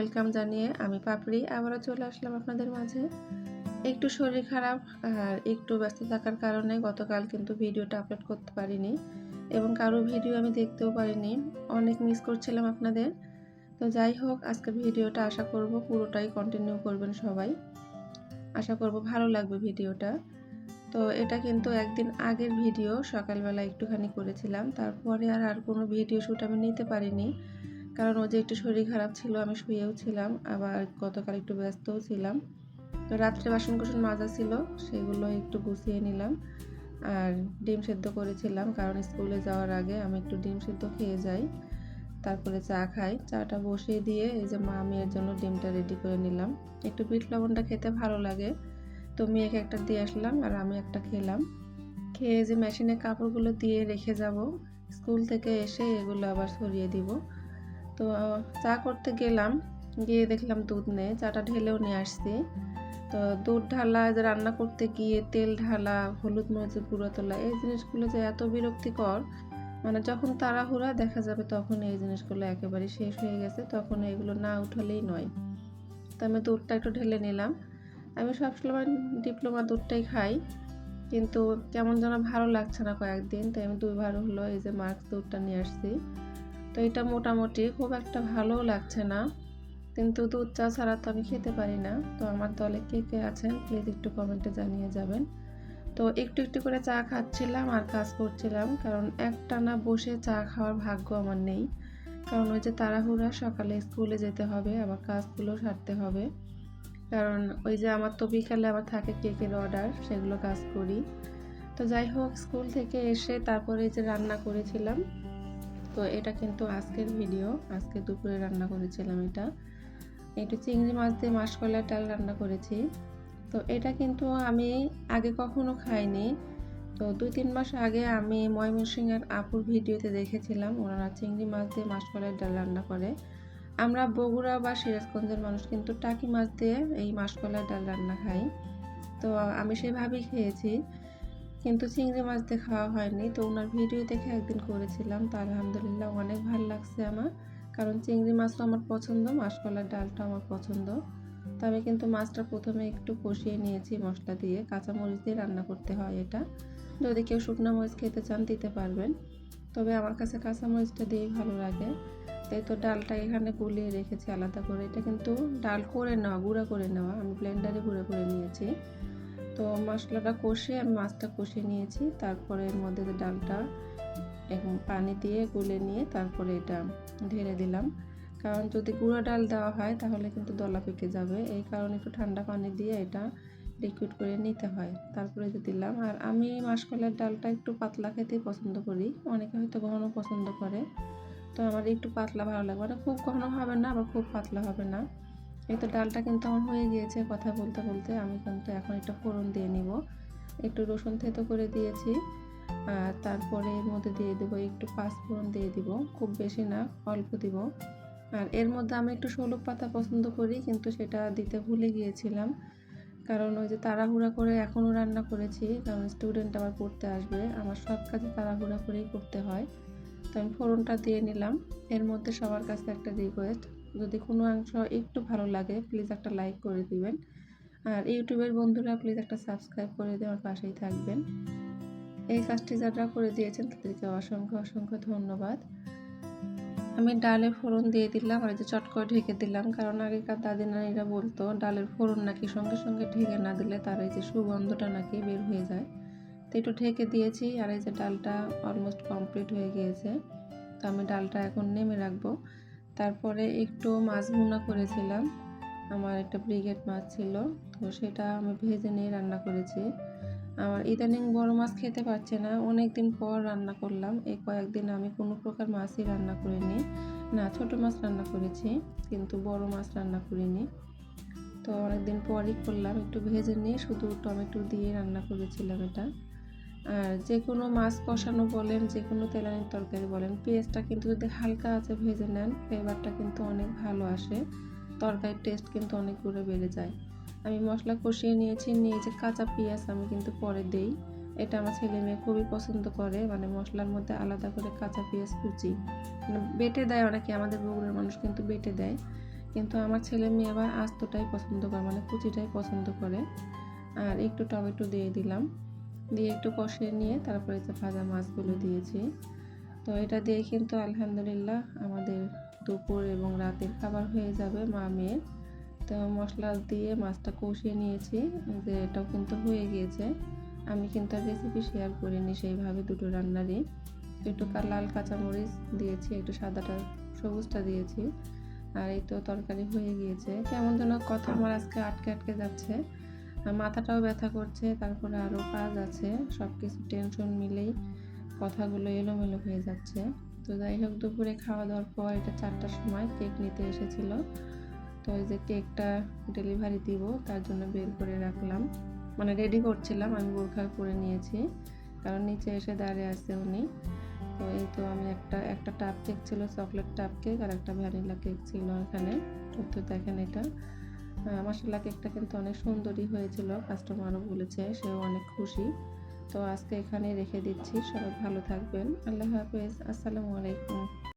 Welcome জানিয়ে আমি পাপড়ি আবারও চলে আসলাম আপনাদের মাঝে। একটু শরীর খারাপ আর একটু ব্যস্ত থাকার কারণে গতকাল কিন্তু ভিডিওটা আপলোড করতে পারিনি এবং কারো ভিডিও আমি দেখতেও পারিনি। অনেক মিস করছিলাম আপনাদের। তো যাই হোক, আজকের ভিডিওটা আশা করব পুরোটাই কন্টিনিউ করবেন সবাই। আশা করব ভালো লাগবে ভিডিওটা। তো এটা কিন্তু একদিন আগের ভিডিও, সকালবেলা একটুখানি করেছিলাম, তারপরে আর কোনো ভিডিও শ্যুট আমি নিতে পারিনি, কারণ ওই যে একটু শরীর খারাপ ছিল, আমি শুয়েও ছিলাম, আবার গতকাল একটু ব্যস্তও ছিলাম। তো রাত্রে বাসনকোসন মাজা ছিল, সেগুলো একটু গুছিয়ে নিলাম। আর ডিম সেদ্ধ করেছিলাম, কারণ স্কুলে যাওয়ার আগে আমি একটু ডিম সেদ্ধ খেয়ে যাই, তারপরে চা খাই। চাটা বসিয়ে দিয়ে এই যে মা মেয়ের জন্য ডিমটা রেডি করে নিলাম। একটু বিট লবণটা খেতে ভালো লাগে, তো মেয়েকে একটা দিয়ে আসলাম আর আমি একটা খেলাম। খেয়ে যে মেশিনে কাপড়গুলো দিয়ে রেখে যাব, স্কুল থেকে এসে এগুলো আবার সরিয়ে দিব। তো চা করতে গেলাম, গিয়ে দেখলাম দুধ নেই, চাটা ঢেলেও নিয়ে আসছি। তো দুধ ঢালা, যে রান্না করতে গিয়ে তেল ঢালা, হলুদ মরিচের গুঁড়ো তোলা, এই জিনিসগুলো যে এত বিরক্তিকর, মানে যখন তাড়াহুড়া দেখা যাবে তখন এই জিনিসগুলো একেবারে শেষ হয়ে গেছে, তখন এগুলো না উঠালেই নয়। তো আমি দুধটা একটু ঢেলে নিলাম। আমি সবসময় ডিপ্লোমা দুধটাই খাই, কিন্তু কেমন যেন ভালো লাগছে না কয়েকদিন, তো আমি 2বার হলো এই যে মার্কস দুধটা নিয়ে আসছি। তো এটা মোটামুটি খুব একটা ভালোও লাগছে না, কিন্তু দুধ চা ছাড়া তো আমি খেতে পারি না। তো আমার দলে কে কে আছেন প্লিজ একটু কমেন্টে জানিয়ে যাবেন। তো একটু একটু করে চা খাচ্ছিলাম আর কাজ করছিলাম, কারণ একটানা বসে চা খাওয়ার ভাগ্য আমার নেই, কারণ ওই যে তাড়াহুড়া, সকালে স্কুলে যেতে হবে, আবার কাজগুলো সারতে হবে। কারণ ওই যে আমার তো বিকালে আবার থাকে কেকের অর্ডার, সেগুলো কাজ করি। তো যাই হোক, স্কুল থেকে এসে তারপরে যে রান্না করেছিলাম, তো এটা কিন্তু আজকের ভিডিও, আজকে দুপুরে রান্না করেছিলাম। এটা একটু চিংড়ি মাছ দিয়ে মাসকলাইয়ের ডাল রান্না করেছি। তো এটা কিন্তু আমি আগে কখনো খাইনি। তো 2-3 মাস আগে আমি ময়মনসিংহের আপুর ভিডিওতে দেখেছিলাম, ওনারা চিংড়ি মাছ দিয়ে মাসকলাইয়ের ডাল রান্না করে। আমরা বগুড়া বা সিরাজগঞ্জের মানুষ কিন্তু টাকি মাছ দিয়ে এই মাসকলাইয়ের ডাল রান্না খাই। তো আমি সেভাবেই খেয়েছি, কিন্তু চিংড়ি মাছ দিয়ে খাওয়া হয়নি। তো ওনার ভিডিও দেখে একদিন করেছিলাম, তো আলহামদুলিল্লাহ অনেক ভালো লাগছে আমার, কারণ চিংড়ি মাছও আমার পছন্দ, মাসকলাইয়ের ডালটা আমার পছন্দ। তো আমি কিন্তু মাছটা প্রথমে একটু কষিয়ে নিয়েছি মশলা দিয়ে, কাঁচামরিচ দিয়ে রান্না করতে হয় এটা। যদি কেউ শুকনো মরিচ খেতে চান দিতে পারবেন, তবে আমার কাছে কাঁচামরিচটা দিয়েই ভালো লাগে। তাই তো ডালটা এখানে গুলিয়ে রেখেছি আলাদা করে। এটা কিন্তু ডাল করে নেওয়া, গুঁড়া করে নেওয়া, আমি ব্লেন্ডারে গুঁড়ো করে নিয়েছি। তো মশলাটা কষিয়ে আমি মাছটা কষিয়ে নিয়েছি, তারপরে এর মধ্যে ডালটা এখন পানি দিয়ে গুলে নিয়ে তারপরে এটা ঢেলে দিলাম। কারণ যদি গুঁড়ো ডাল দেওয়া হয় তাহলে কিন্তু দলা পেকে যাবে, এই কারণে একটু ঠান্ডা পানি দিয়ে এটা লিকুইড করে নিতে হয়। তারপরে যে দিলাম, আর আমি মাসকলাইয়ের ডালটা একটু পাতলা খেতেই পছন্দ করি, অনেকে হয়তো ঘন পছন্দ করে, তো আমার একটু পাতলা ভালো লাগে, মানে খুব ঘন হবে না আবার খুব পাতলা হবে না। এই তো ডালটা কিন্তু আমার হয়ে গিয়েছে কথা বলতে বলতে। আমি কিন্তু এখন একটা ফোড়ন দিয়ে নিব। একটু রসুন থেতো করে দিয়েছি, আর তারপরে এর মধ্যে দিয়ে দেবো একটু পাঁচফোড়ন দিয়ে দিব, খুব বেশি না, অল্প দিব। আর এর মধ্যে আমি একটু শোলক পাতা পছন্দ করি, কিন্তু সেটা দিতে ভুলে গিয়েছিলাম, কারণ ওই যে তাড়াহুড়া করে এখনও রান্না করেছি, কারণ স্টুডেন্ট আবার পড়তে আসবে, আমার সব কাজে তাড়াহুড়া করেই করতে হয়। তো আমি ফোড়নটা দিয়ে নিলাম। এর মধ্যে সবার কাছে একটা রিকোয়েস্ট, যদি কোনো অংশ একটু ভালো লাগে প্লিজ একটা লাইক করে দিবেন, আর ইউটিউবের বন্ধুরা প্লিজ একটা সাবস্ক্রাইব করে দিয়ে আমার পাশেই থাকবেন। এই কাজটি যারা করে দিয়েছেন তাদেরকে অসংখ্য অসংখ্য ধন্যবাদ। আমি ডালে ফোড়ন দিয়ে দিলাম আর যে চট করে ঢেকে দিলাম, কারণ আগেকার দাদি নানিরা বলতো ডালের ফোড়ন নাকি সঙ্গে সঙ্গে ঢেকে না দিলে তার এই যে সুগন্ধটা নাকি বের হয়ে যায়। তো একটু ঢেকে দিয়েছি, আর এই যে ডালটা অলমোস্ট কমপ্লিট হয়ে গিয়েছে। তো আমি ডালটা এখন নেমে রাখবো। তারপরে একটু মাছ ভুনা করেছিলাম, আমার একটা ব্রিগেড মাছ ছিল, তো সেটা আমি ভেজে নিয়ে রান্না করেছি। আমার ইদানিং বড় মাছ খেতে পারছে না, অনেক দিন পর রান্না করলাম। এই কয়েকদিন আমি কোনো প্রকার মাছই রান্না করিনি, না ছোট মাছ রান্না করেছি কিন্তু বড় মাছ রান্না করিনি। তো অনেকদিন পরই করলাম, একটু ভেজে নিয়ে শুধু টমেটো দিয়ে রান্না করেছিলাম এটা। আর যে কোনো মাছ কষানো বলেন, যে কোনো তেলানির তরকারি বলেন, পেঁয়াজটা কিন্তু যদি হালকা আছে ভেজে নেন, ফ্লেভারটা কিন্তু অনেক ভালো আসে, তরকারির টেস্ট কিন্তু অনেক গুণে বেড়ে যায়। আমি মশলা কষিয়ে নিয়েছি, নিয়ে যে কাঁচা পেঁয়াজ আমি কিন্তু পরে দেই, এটা আমার ছেলে মেয়ে খুবই পছন্দ করে, মানে মশলার মধ্যে আলাদা করে কাঁচা পেঁয়াজ কুচি, মানে বেটে দেয় অনেকে, আমাদের বগুড়ার মানুষ কিন্তু বেটে দেয়, কিন্তু আমার ছেলে মেয়ে আবার আস্তটাই পছন্দ করে, মানে কুচিটাই পছন্দ করে। আর একটু টমেটো দিয়ে দিলাম, দিয়ে একটু কষিয়ে নিয়ে তারপরে যে ভাজা মাছগুলো দিয়েছি। তো এটা দিয়ে কিন্তু আলহামদুলিল্লাহ আমাদের দুপুর এবং রাতের খাবার হয়ে যাবে মা মেয়ের। তো মশলা দিয়ে মাছটা কষিয়ে নিয়েছি, যে এটাও কিন্তু হয়ে গিয়েছে। আমি কিন্তু আর রেসিপি শেয়ার করিনি সেইভাবে দুটো রান্নারই। একটু লাল কাঁচামরিচ দিয়েছি, একটু সাদাটা সবুজটা দিয়েছি। আর এই তো তরকারি হয়ে গিয়েছে। কেমন যেন কথা আমার আজকে আটকে আটকে যাচ্ছে, মাথাটাও ব্যথা করছে, তারপরে আরও কাজ আছে, সব কিছু টেনশন মিলেই কথাগুলো এলোমেলো হয়ে যাচ্ছে। তো যাই হোক, দুপুরে খাওয়া দাওয়ার পর এটা 4টার সময় কেক নিতে এসেছিল। তো ওই যে কেকটা ডেলিভারি দিব তার জন্য বের করে রাখলাম, মানে রেডি করছিলাম। আমি বোরখা পরে নিয়েছি কারণ নিচে এসে দাঁড়িয়ে আছে উনি। তো এই তো আমি একটা টাপ কেক ছিল, চকলেট টাপ কেক, আর একটা ভ্যানিলা কেক ছিল এখানে। তো দেখেন এটা মাশাআল্লাহ, কেকটা কিন্তু অনেক সুন্দরই হয়েছিল, কাস্টমারও বলেছে, সেও অনেক খুশি। তো আজকে এখানে রেখে দিচ্ছি। সবাই ভালো থাকবেন। আল্লাহ হাফেজ। আসসালামু আলাইকুম।